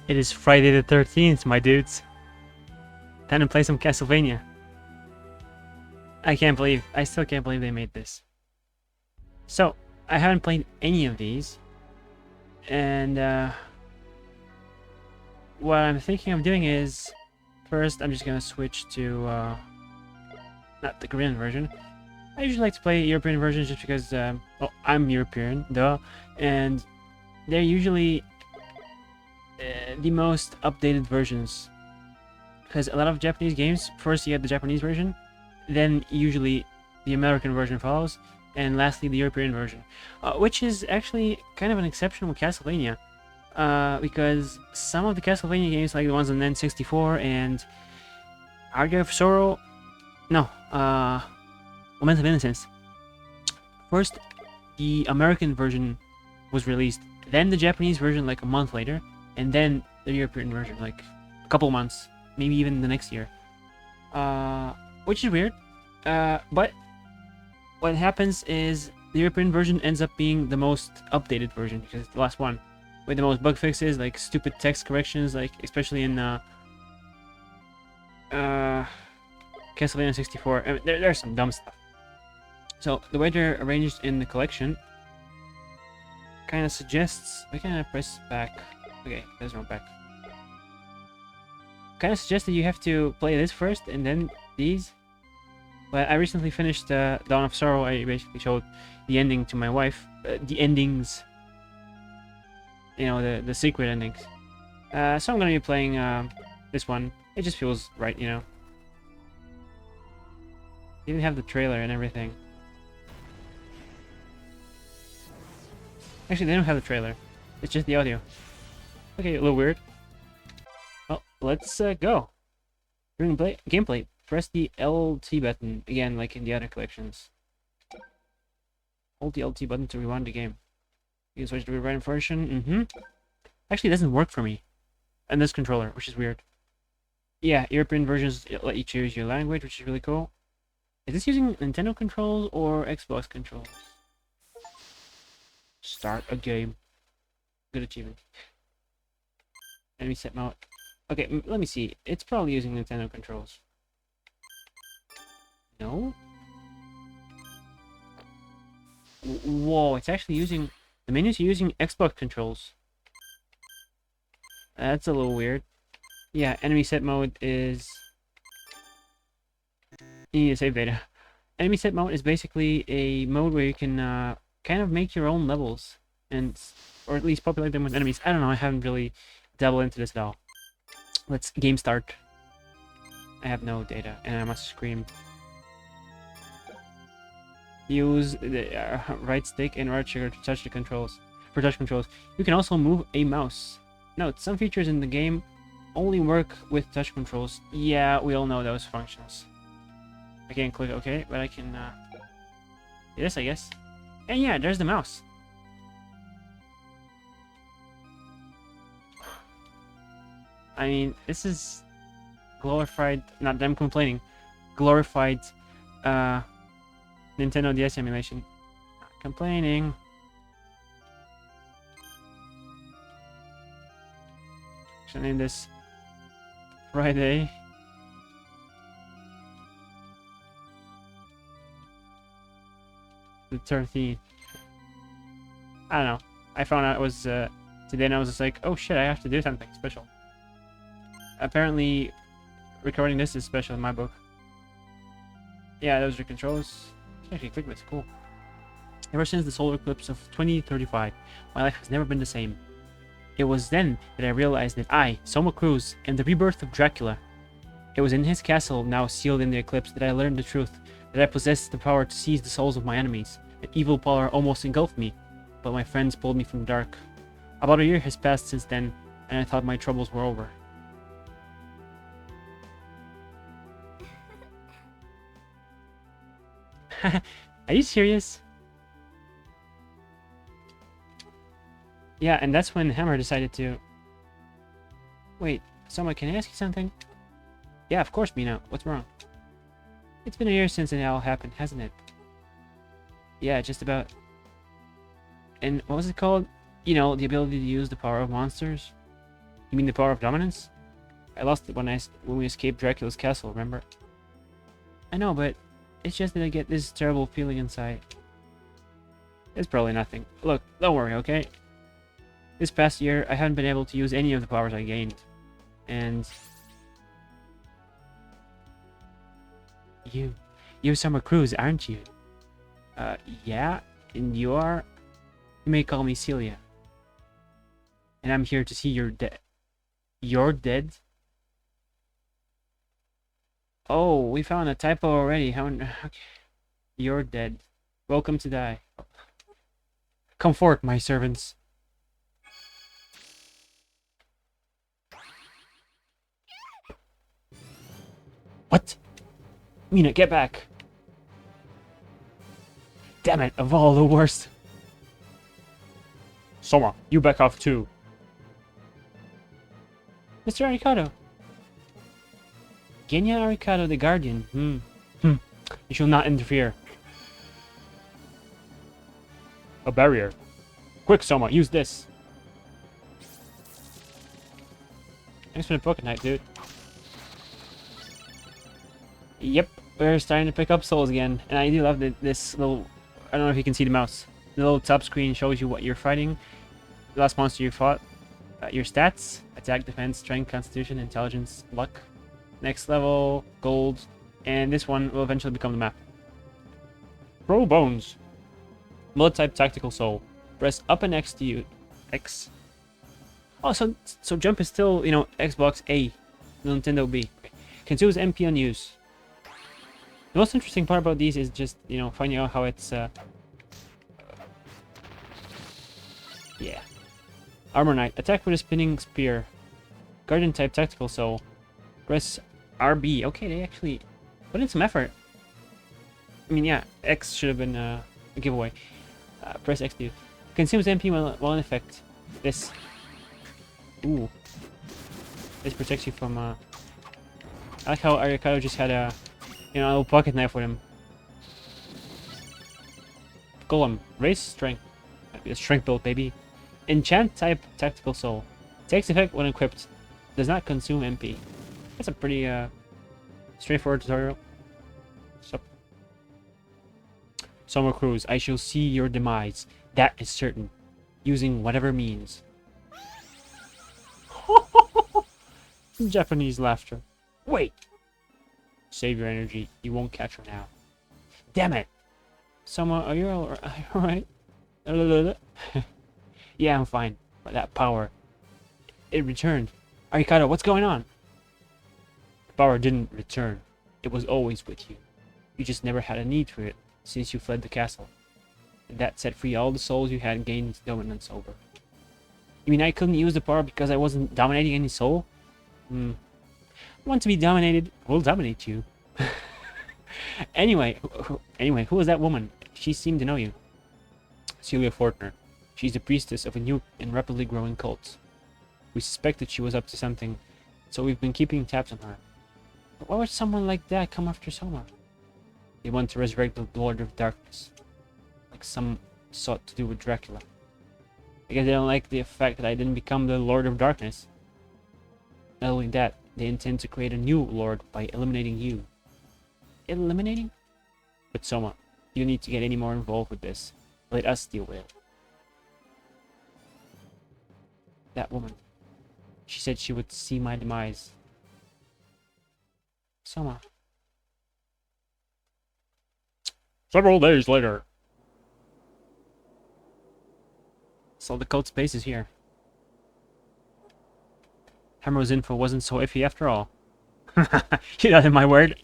It is Friday the 13th, my dudes. Time to play some Castlevania. I still can't believe they made this. So, I haven't played any of these. And, what I'm thinking of doing is, first I'm just gonna switch to, not the Korean version. I usually like to play European versions just because, well, I'm European, duh. And they're usually the most updated versions. Because a lot of Japanese games, first you have the Japanese version, then usually the American version follows, and lastly the European version. Which is actually kind of an exception with Castlevania. Because some of the Castlevania games, like the ones on N64 and Argy of Sorrow, no, Lament of Innocence. First, the American version was released, then the Japanese version like a month later, and then the European version like a couple months, maybe even the next year. Which is weird. But what happens is the European version ends up being the most updated version because it's the last one with the most bug fixes, like stupid text corrections, like especially in Castlevania 64. I mean, there's some dumb stuff. So the way they're arranged in the collection kind of suggests. We can press back. Okay, there's no back. Kind of suggests that you have to play this first and then these. But I recently finished Dawn of Sorrow. I basically showed the ending to my wife. The endings. You know, the secret endings. So I'm gonna be playing this one. It just feels right, you know. Even have the trailer and everything. Actually, they don't have the trailer. It's just the audio. Okay, a little weird. Well, let's go. During gameplay, press the LT button again, like in the other collections. Hold the LT button to rewind the game. You can switch to the rewind version. Actually, it doesn't work for me on this controller, which is weird. Yeah, European versions let you choose your language, which is really cool. Is this using Nintendo controls or Xbox controls? Start a game. Good achievement. Enemy set mode. Okay, let me see. It's probably using Nintendo controls. No? Whoa, it's actually using... The menus are using Xbox controls. That's a little weird. Yeah, enemy set mode is... You need to save data. Enemy set mode is basically a mode where you can kind of make your own levels. Or at least populate them with enemies. I don't know, I haven't really dabbled into this at all. Let's game start. I have no data, and I must scream. Use the right stick and right trigger to touch the controls. For touch controls, you can also move a mouse. Note, some features in the game only work with touch controls. Yeah, we all know those functions. I can't click OK, but I can do this, I guess. And yeah, there's the mouse. I mean, this is glorified, not them complaining, glorified Nintendo DS emulation. Complaining. Should I name this Friday? The 13th. I don't know. I found out it was today and I was just like, oh shit, I have to do something special. Apparently, recording this is special in my book. Yeah, those are controls. Actually, click this, cool. Ever since the solar eclipse of 2035, my life has never been the same. It was then that I realized that I, Soma Cruz, am the rebirth of Dracula. It was in his castle, now sealed in the eclipse, that I learned the truth, that I possessed the power to seize the souls of my enemies. An evil power almost engulfed me, but my friends pulled me from the dark. About a year has passed since then, and I thought my troubles were over. Are you serious? Yeah, and that's when Hammer decided to... Wait, Soma, can I ask you something? Yeah, of course, Mina. What's wrong? It's been a year since it all happened, hasn't it? Yeah, just about. And what was it called? You know, the ability to use the power of monsters? You mean the power of dominance? I lost it when we escaped Dracula's castle, remember? I know, but it's just that I get this terrible feeling inside. It's probably nothing. Look, don't worry, okay? This past year, I haven't been able to use any of the powers I gained. And... You're Summer Cruise, aren't you? Yeah, and you are? You may call me Celia. And I'm here to see you're dead. You're dead? Oh, we found a typo already. Okay. You're dead. Welcome to die. Come forth, my servants. What? Mina, get back. Damn it, of all the worst. Soma, you back off too. Mr. Arikado. Genya Arikado the Guardian. You shall not interfere. A barrier. Quick, Soma, use this. Thanks for the pocket knife, dude. Yep, we're starting to pick up souls again. And I do love this little... I don't know if you can see the mouse. The little top screen shows you what you're fighting. The last monster you fought. Your stats. Attack, defense, strength, constitution, intelligence, luck. Next level, gold. And this one will eventually become the map. Pro Bones. Blood type tactical soul. Press up and X to you. X. Oh, so jump is still, you know, Xbox A. Nintendo B. Can choose MP on use. The most interesting part about these is just, you know, finding out how it's, yeah. Armor Knight. Attack with a spinning spear. Guardian type tactical soul. Press RB. Okay, they actually put in some effort. I mean, yeah, X should have been a giveaway. Press X to consumes MP while in effect. This. Ooh. This protects you from, I like how Arikado just had a, you know, a little pocket knife with him. Golem. Raise strength. A strength build, baby. Enchant type tactical soul. Takes effect when equipped. Does not consume MP. That's a pretty straightforward tutorial. So, Summer Cruise, I shall see your demise. That is certain. Using whatever means. Japanese laughter. Wait. Save your energy. You won't catch her now. Damn it. Summer, are you alright? Yeah, I'm fine. But that power, it returned. Arikado, what's going on? The power didn't return. It was always with you. You just never had a need for it since you fled the castle. And that set free all the souls you had gained dominance over. You mean I couldn't use the power because I wasn't dominating any soul? Want to be dominated? We'll dominate you. Anyway, who was that woman? She seemed to know you. Celia Fortner. She's the priestess of a new and rapidly growing cult. We suspected she was up to something, so we've been keeping tabs on her. But why would someone like that come after Soma? They want to resurrect the Lord of Darkness, like some sought to do with Dracula. I guess they don't like the fact that I didn't become the Lord of Darkness. Not only that, they intend to create a new Lord by eliminating you. Eliminating? But Soma, you need to get any more involved with this. Let us deal with it. That woman. She said she would see my demise. Soma. Several days later. So the cult's base is here. Hammer's info wasn't so iffy after all. You got in my word.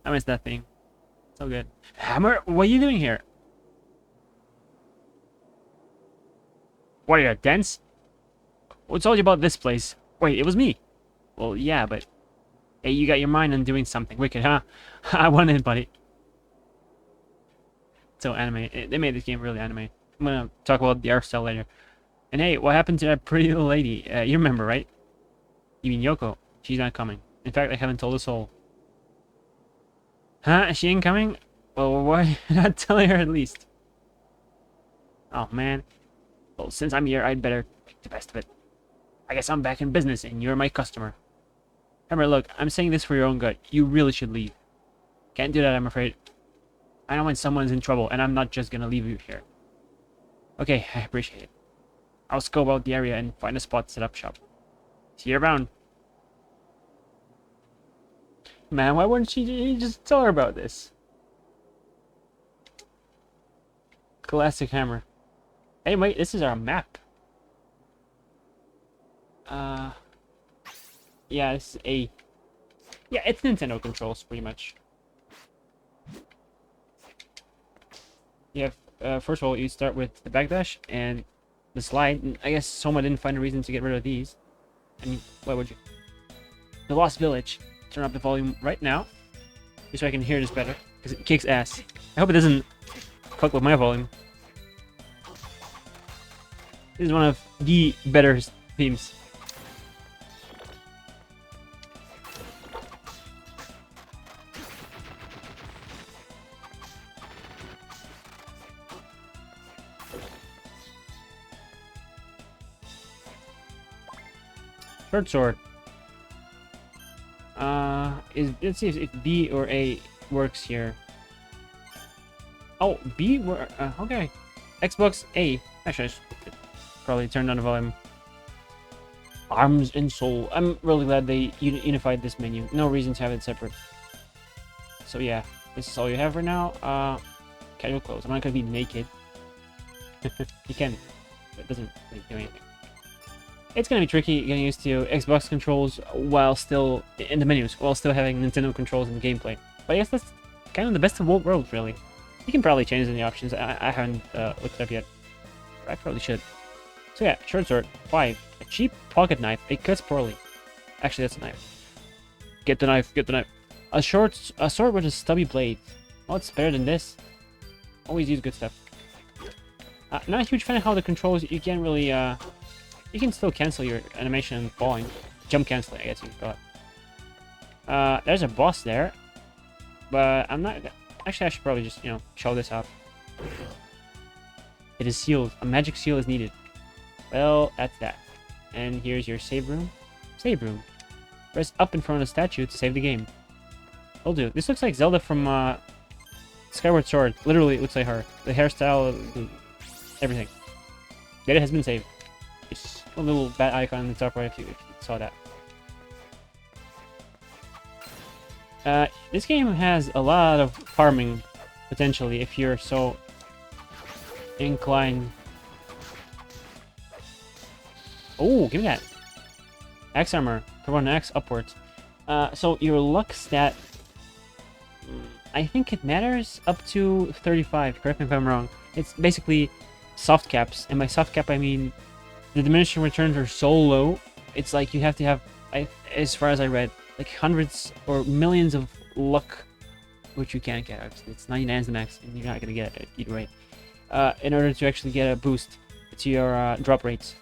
I miss that thing. So good. Hammer, what are you doing here? What are you, dense? What told you about this place? Wait, it was me. Well, yeah, but... Hey, you got your mind on doing something wicked, huh? I won it, buddy. So anime. They made this game really anime. I'm gonna talk about the art style later. And hey, what happened to that pretty little lady? You remember, right? You mean Yoko? She's not coming. In fact, I haven't told a soul. Huh? She ain't coming? Well, why not tell her at least? Oh, man. Well, since I'm here, I'd better make the best of it. I guess I'm back in business, and you're my customer. Remember, look, I'm saying this for your own good. You really should leave. Can't do that, I'm afraid. I know when someone's in trouble, and I'm not just gonna leave you here. Okay, I appreciate it. I'll scope out the area and find a spot to set up shop. See you around. Man, why wouldn't you just tell her about this? Classic hammer. Hey, wait, this is our map. Yeah, this is A. Yeah, it's Nintendo controls, pretty much. You have, first of all, you start with the backdash and the slide. And I guess someone didn't find a reason to get rid of these. I mean, why would you? The Lost Village. Turn up the volume right now, just so I can hear this better, because it kicks ass. I hope it doesn't fuck with my volume. This is one of the better themes. Short sword. Let's see if B or A works here. Oh, B were okay. Xbox A. Actually, I should probably turn down the volume. Arms and Soul. I'm really glad they unified this menu. No reason to have it separate. So yeah, this is all you have right now. Casual clothes. I'm not gonna be naked. You can, but it doesn't really do anything. It's gonna be tricky getting used to Xbox controls while still in the menus, while still having Nintendo controls in the gameplay. But I guess that's kind of the best of both worlds, really. You can probably change in the options. I haven't looked it up yet. But I probably should. So yeah, short sword. 5. A cheap pocket knife. It cuts poorly. Actually, that's a knife. Get the knife. Get the knife. A sword with a stubby blade. Oh, it's better than this. Always use good stuff. Not a huge fan of how the controls. You can't really. You can still cancel your animation falling. Jump canceling, I guess you can call it. There's a boss there. But I'm not... Actually, I should probably just, show this off. It is sealed. A magic seal is needed. Well, that's that. And here's your save room. Save room. Press up in front of the statue to save the game. Will do. This looks like Zelda from Skyward Sword. Literally, it looks like her. The hairstyle, everything. Data has been saved. It's a little bat icon in the top right if you saw that. This game has a lot of farming, potentially, if you're so inclined. Oh, give me that. Axe armor. Put on axe upwards. So your luck stat, I think it matters up to 35. Correct me if I'm wrong. It's basically soft caps. And by soft cap, I mean the diminishing returns are so low, it's like you have to have, as far as I read, like hundreds or millions of luck, which you can't get. It's 99 is the max, and you're not going to get it either way, in order to actually get a boost to your drop rates.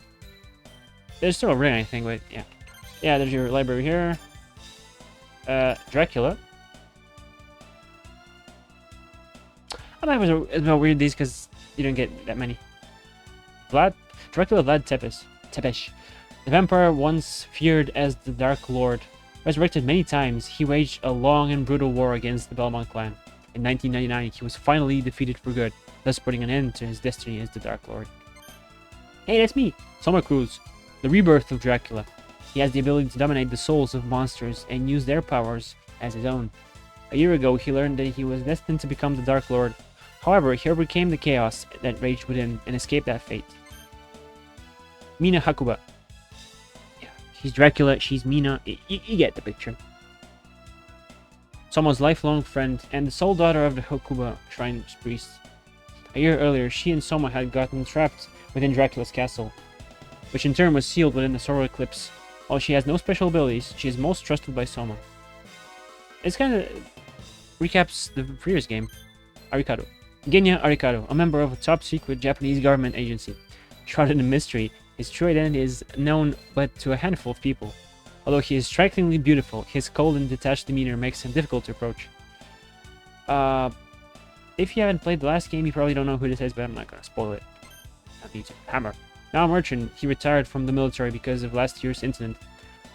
There's still a ring, I think, but yeah. Yeah, there's your library here. Dracula. I thought it was a bit weird, these, because you don't get that many. Dracula Vlad Tepes. The vampire once feared as the Dark Lord. Resurrected many times, he waged a long and brutal war against the Belmont clan. In 1999, he was finally defeated for good, thus putting an end to his destiny as the Dark Lord. Hey, that's me! Summer Cruise, the rebirth of Dracula. He has the ability to dominate the souls of monsters and use their powers as his own. A year ago, he learned that he was destined to become the Dark Lord. However, he overcame the chaos that raged within and escaped that fate. Mina Hakuba. Yeah, he's Dracula, she's Mina. You get the picture. Someone's lifelong friend and the sole daughter of the Hakuba shrine priest. A year earlier, she and Soma had gotten trapped within Dracula's castle, which in turn was sealed within the solar eclipse. While she has no special abilities, she is most trusted by Soma. This kind of recaps the previous game. Arikado. Genya Arikado, a member of a top-secret Japanese government agency. Shrouded in mystery, his true identity is known but to a handful of people. Although he is strikingly beautiful, his cold and detached demeanor makes him difficult to approach. If you haven't played the last game, you probably don't know who this is, but I'm not gonna spoil it. Me too. Hammer. Now a merchant, he retired from the military because of last year's incident.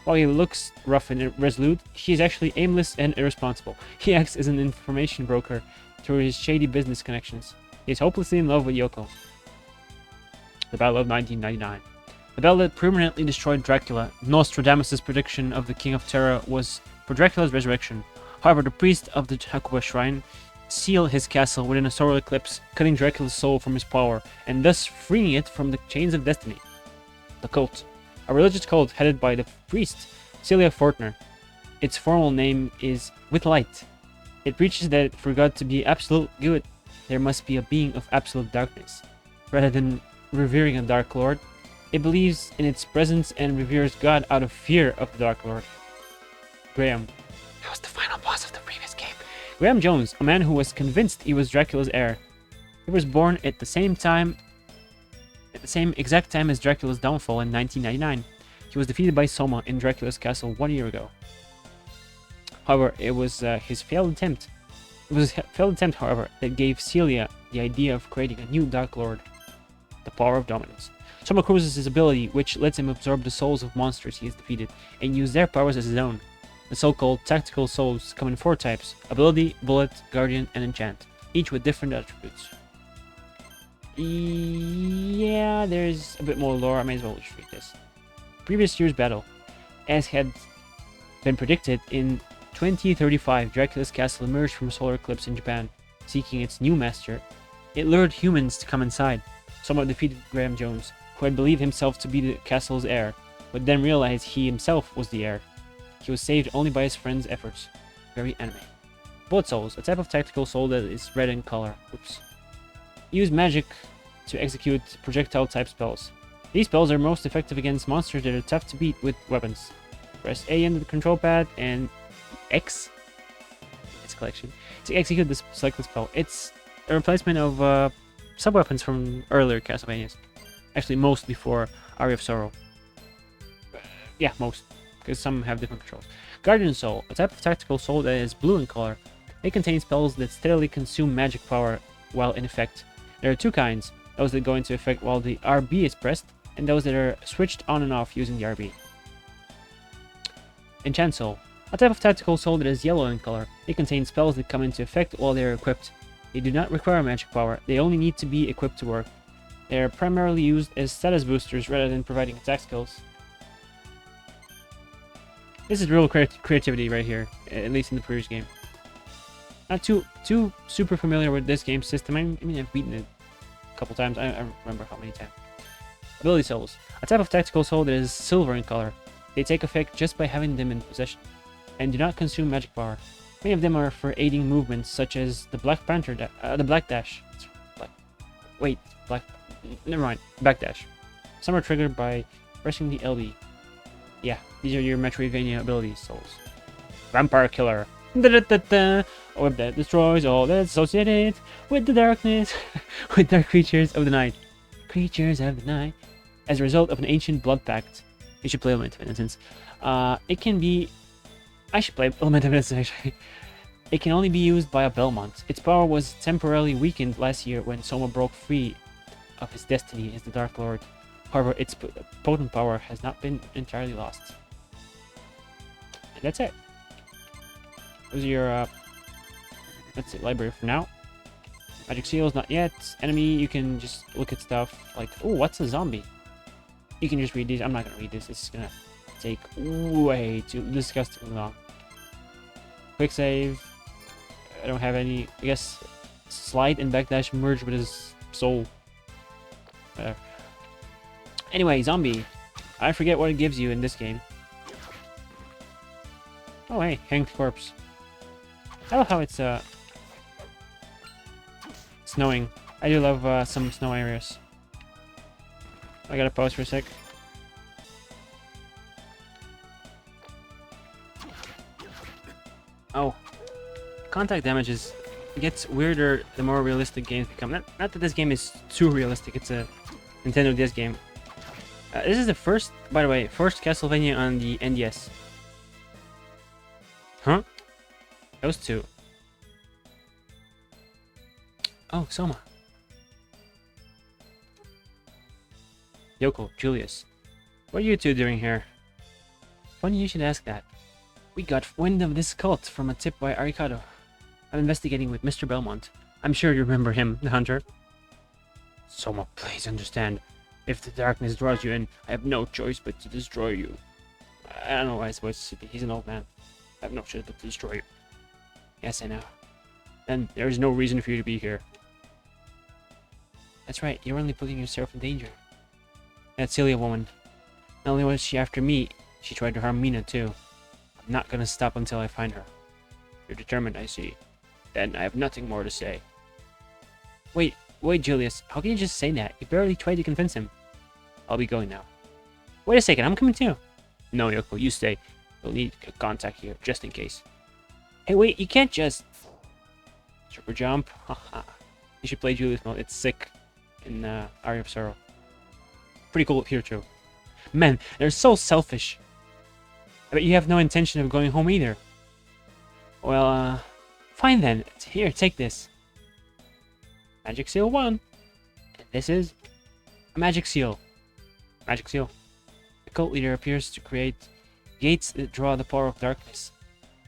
While he looks rough and resolute, he is actually aimless and irresponsible. He acts as an information broker through his shady business connections. He is hopelessly in love with Yoko. The Battle of 1999. The battle that permanently destroyed Dracula. Nostradamus' prediction of the King of Terror was for Dracula's resurrection. However, the priest of the Hakuba shrine sealed his castle within a solar eclipse, cutting Dracula's soul from his power, and thus freeing it from the chains of destiny. The cult. A religious cult headed by the priest, Celia Fortner. Its formal name is With Light. It preaches that for God to be absolute good, there must be a being of absolute darkness. Rather than revering a Dark Lord, it believes in its presence and reveres God out of fear of the Dark Lord. Graham. That was the final boss of the previous game. Graham Jones, a man who was convinced he was Dracula's heir. He was born at the same exact time as Dracula's downfall in 1999. He was defeated by Soma in Dracula's castle 1 year ago. However, it was his failed attempt. It was his failed attempt, however, that gave Celia the idea of creating a new Dark Lord. The power of dominance. Soma cruises his ability, which lets him absorb the souls of monsters he has defeated and use their powers as his own. The so-called tactical souls come in 4 types: ability, bullet, guardian, and enchant, each with different attributes. Yeah, there's a bit more lore. I may as well just read this. Previous year's battle. As had been predicted, in 2035, Dracula's castle emerged from a solar eclipse in Japan, seeking its new master. It lured humans to come inside. Soma defeated Graham Jones, who had believed himself to be the castle's heir, but then realized he himself was the heir. He was saved only by his friend's efforts. Very anime. Bullet Souls, a type of tactical soul that is red in color. Oops. Use magic to execute projectile-type spells. These spells are most effective against monsters that are tough to beat with weapons. Press A into the control pad and X, its collection, to execute this selected spell. It's a replacement of sub-weapons from earlier Castlevanias. Actually, most before Aria of Sorrow. Yeah, most, because some have different controls. Guardian Soul, a type of tactical soul that is blue in color. It contains spells that steadily consume magic power while in effect. There are 2 kinds, those that go into effect while the RB is pressed, and those that are switched on and off using the RB. Enchant Soul, a type of tactical soul that is yellow in color. It contains spells that come into effect while they are equipped. They do not require magic power, they only need to be equipped to work. They are primarily used as status boosters rather than providing attack skills. This is real creativity right here, at least in the previous game. Not too super familiar with this game system. I mean, I've beaten it a couple times. I don't remember how many times. Ability Souls, a type of tactical soul that is silver in color. They take effect just by having them in possession, and do not consume magic power. Many of them are for aiding movements, such as the Black Panther, the Black Dash. Never mind, Backdash. Some are triggered by pressing the LB. Yeah, these are your Metroidvania ability souls. Vampire Killer. Da-da-da-da. A web that destroys all that's associated with the darkness, with dark creatures of the night. Creatures of the night. As a result of an ancient blood pact. You should play Element of Innocence. It can be... I should play Element of Innocence, actually. It can only be used by a Belmont. Its power was temporarily weakened last year when Soma broke free of his destiny as the Dark Lord. However, its potent power has not been entirely lost. And that's it. Those are your, that's it, library for now. Magic seals, not yet. Enemy, you can just look at stuff like, oh, what's a zombie? You can just read these. I'm not gonna read this. It's gonna take way too disgustingly long. Quick save. I don't have any. I guess slide and backdash merge with his soul. Whatever. Anyway, zombie. I forget what it gives you in this game. Oh hey, hanged corpse. I love how it's snowing. I do love some snow areas. I gotta pause for a sec. Oh. Contact damage gets weirder the more realistic games become. Not that this game is too realistic, it's a Nintendo DS game. This is the first, by the way, first Castlevania on the NDS. Huh? Those 2. Oh, Soma. Yoko, Julius, what are you two doing here? Funny you should ask that. We got wind of this cult from a tip by Arikado. I'm investigating with Mr. Belmont. I'm sure you remember him, the hunter. Soma, please understand. If the darkness draws you in, I have no choice but to destroy you. I don't know why he's supposed to be. He's an old man. I have no choice but to destroy you. Yes, I know. Then there is no reason for you to be here. That's right, you're only putting yourself in danger. That Celia woman. Not only was she after me, she tried to harm Mina too. I'm not gonna stop until I find her. You're determined, I see. Then I have nothing more to say. Wait, Julius. How can you just say that? You barely tried to convince him. I'll be going now. Wait a second, I'm coming too. No, Yoko, you stay. You'll need contact here, just in case. Hey, wait, you can't just... Super jump? Haha. You should play Julius mode. It's sick in Aria of Sorrow. Pretty cool here too. Man, they're so selfish. I bet you have no intention of going home either. Well, fine then. Here, take this. Magic Seal 1. And this is a Magic Seal. Magic Seal. The cult leader appears to create gates that draw the power of darkness.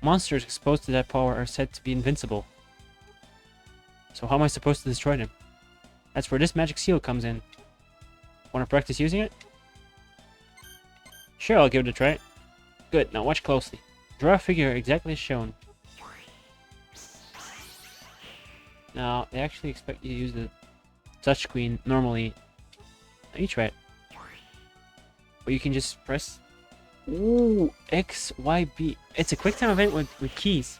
Monsters exposed to that power are said to be invincible. So how am I supposed to destroy them? That's where this Magic Seal comes in. Want to practice using it? Sure, I'll give it a try. Good, now watch closely. Draw a figure exactly as shown. Now, they actually expect you to use the touchscreen normally. Now you try it. Or you can just press... Ooh, X, Y, B. It's a quick time event with keys.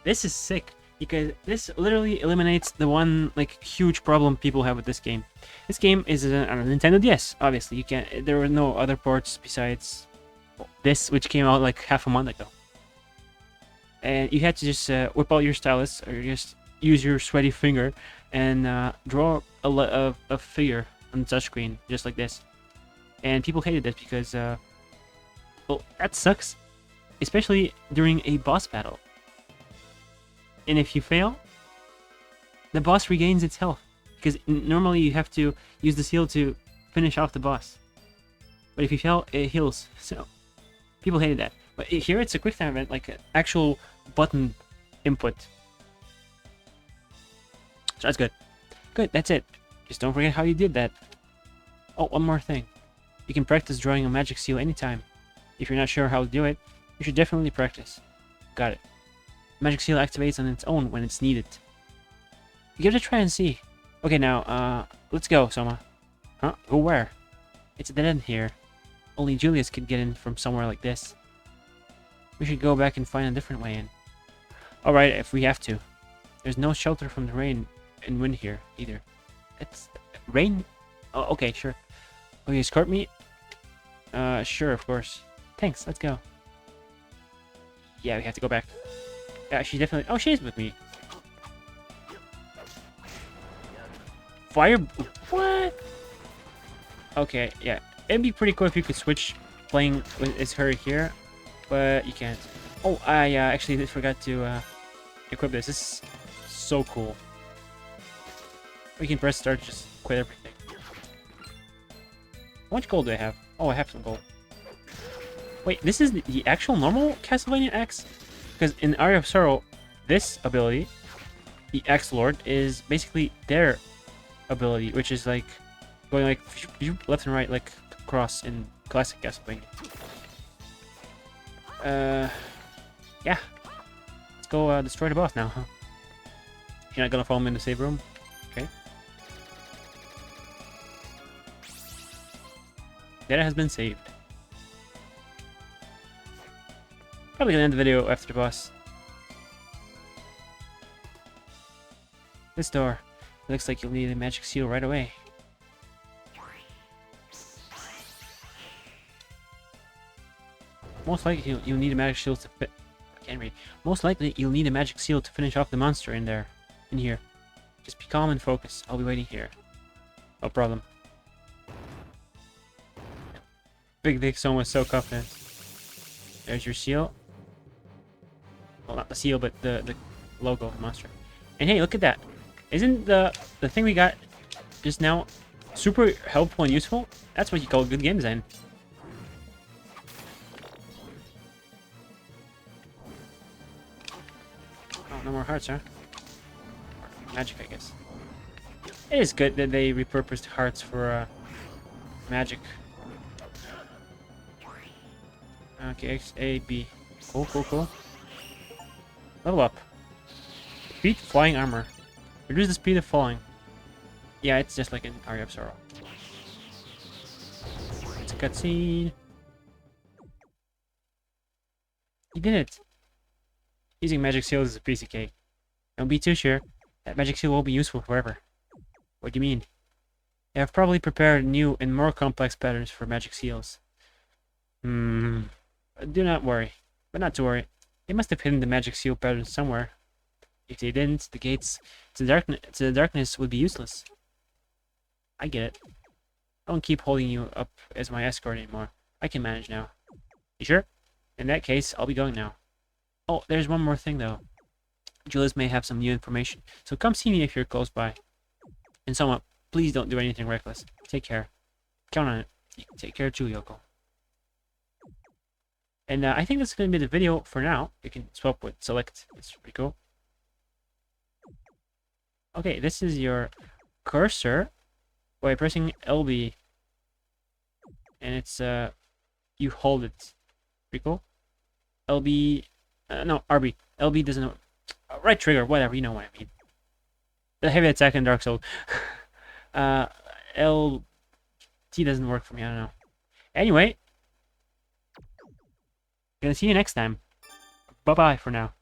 This is sick, because this literally eliminates the one, like, huge problem people have with this game. This game is on a Nintendo DS, obviously. You can't... There were no other ports besides this, which came out, like, half a month ago. And you had to just whip out your stylus, or just use your sweaty finger and draw a figure on the touchscreen, just like this. And people hated this because, well, that sucks, especially during a boss battle. And if you fail, the boss regains its health, because normally you have to use the seal to finish off the boss. But if you fail, it heals. So people hated that. But here it's a quick time event, like an actual button input. So that's good. Good, that's it. Just don't forget how you did that. Oh, one more thing. You can practice drawing a magic seal anytime. If you're not sure how to do it, you should definitely practice. Got it. Magic seal activates on its own when it's needed. Give it a try and see. Okay, now, let's go, Soma. Huh? Go where? It's a dead end here. Only Julius could get in from somewhere like this. We should go back and find a different way in. Alright, if we have to. There's no shelter from the rain and wind here, either. It's... rain? Oh, okay, sure. Oh, you escort me? Sure, of course. Thanks, let's go. Yeah, we have to go back. Yeah, she definitely... Oh, she's with me. Fire... What? Okay, yeah. It'd be pretty cool if you could switch playing with her here, but you can't. Oh, I actually forgot to equip this. This is so cool. We can press start, just quit everything. How much gold do I have? Oh, I have some gold. Wait, this is the actual normal Castlevania X? Because in Aria of Sorrow, this ability, the X Lord, is basically their ability, which is like going like left and right, like cross in classic Castlevania. Yeah. Let's go destroy the boss now, huh? You're not gonna follow me in the save room? Okay. Data has been saved. Probably gonna end the video after the boss. This door. Looks like you'll need a magic seal right away. Most likely you'll need a magic seal to fit. I can't read. Most likely you'll need a magic seal to finish off the monster in there. In here. Just be calm and focus. I'll be waiting here. No problem. Big Dick Soma is so confident. There's your seal. Well, not the seal, but the logo of the monster. And hey, look at that. Isn't the thing we got just now super helpful and useful. That's what you call good game design. Oh, no more hearts, huh? Magic, I guess. It is good that they repurposed hearts for magic. Okay, X, A, B. Cool, cool, cool. Level up. Beat flying armor. Reduce the speed of falling. Yeah, it's just like an Aria of Sorrow. It's a cutscene. You did it. Using magic seals is a piece of cake. Don't be too sure. That magic seal won't be useful forever. What do you mean? You have probably prepared new and more complex patterns for magic seals. Do not worry. But not to worry. They must have hidden the magic seal pattern somewhere. If they didn't, the gates to the darkness would be useless. I get it. I won't keep holding you up as my escort anymore. I can manage now. You sure? In that case, I'll be going now. Oh, there's one more thing though. Julius may have some new information, so come see me if you're close by. And someone, please don't do anything reckless. Take care. Count on it. Take care too, Yoko. And I think that's going to be the video for now. You can swap with select. It's pretty cool. Okay, this is your cursor by pressing LB. And it's, you hold it. Pretty cool. LB, no, RB. LB doesn't know. Right trigger, whatever, you know what I mean. The heavy attack in Dark Souls. LT doesn't work for me, I don't know. Anyway, gonna see you next time. Bye-bye for now.